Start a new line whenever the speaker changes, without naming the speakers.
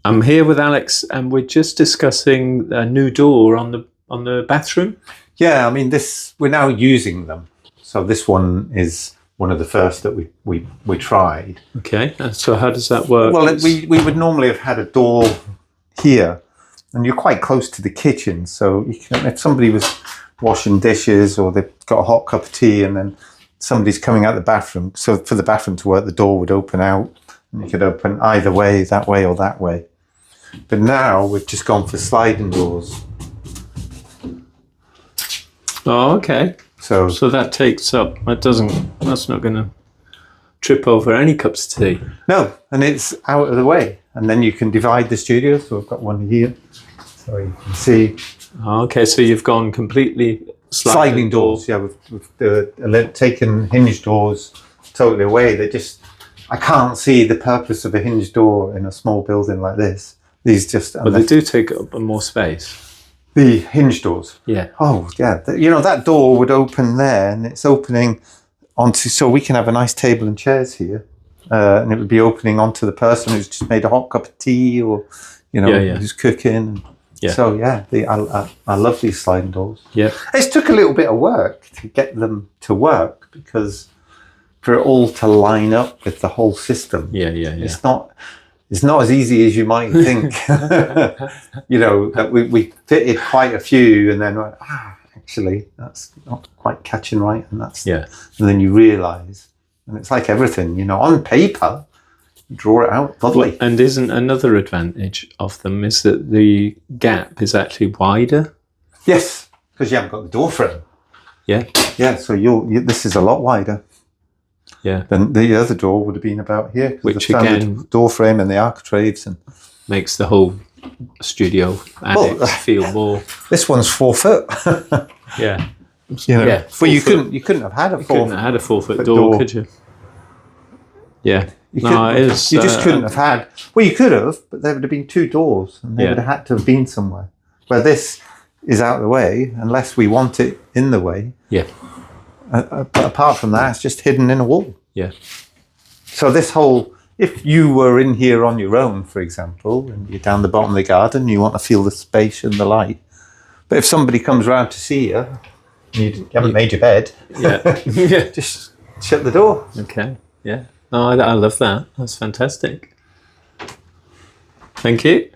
I'm here with Alex, and we're just discussing a new door on the bathroom.
Yeah, I mean, we're now using them. So this one is one of the first that we tried.
Okay, and so how does that work?
Well, we would normally have had a door here, and you're quite close to the kitchen. So you can, if somebody was washing dishes or they've got a hot cup of tea, and then somebody's coming out the bathroom, so for the bathroom to work, the door would open out, and you could open either way, that way or that way. But now we've just gone for sliding doors.
Oh, okay.
So
that takes up. That's not going to trip over any cups of tea.
no, and it's out of the way, and then you can divide the studio. So I've got one here, so you can see.
Oh, okay, so you've gone completely
Sliding doors. Yeah, we've taken hinge doors totally away. I can't see the purpose of a hinge door in a small building like this. These just.
But they do take up more space.
The hinge doors.
Yeah.
Oh, yeah. That door would open there, and it's opening onto, so we can have a nice table and chairs here, and it would be opening onto the person who's just made a hot cup of tea, or who's cooking.
Yeah.
So yeah, I love these sliding doors.
Yeah.
It took a little bit of work to get them to work, because for it all to line up with the whole system.
Yeah.
It's not as easy as you might think. That we fitted quite a few, and then went, actually, that's not quite catching right, and and then you realise, and it's like everything, on paper, you draw it out lovely.
Well, and isn't another advantage of them is that the gap is actually wider?
Yes, because you haven't got the door frame.
Yeah.
Yeah, so this is a lot wider.
Yeah.
Then the other door would have been about here.
Which
the
again,
door frame and the architraves and
makes the whole studio annex feel more.
This one's 4 foot.
Yeah.
Yeah. Well, you couldn't have had a 4 foot.
Couldn't have had a 4 foot door, could you? Yeah.
You just couldn't have had. Well, you could have, but there would have been 2 doors, and they would have had to have been somewhere. Where this is out of the way, unless we want it in the way.
Yeah.
But apart from that, it's just hidden in a wall.
Yeah.
So if you were in here on your own, for example, and you're down the bottom of the garden, you want to feel the space and the light. But if somebody comes round to see you, you haven't made your bed, just shut the door.
Okay. Yeah. No, I love that. That's fantastic. Thank you.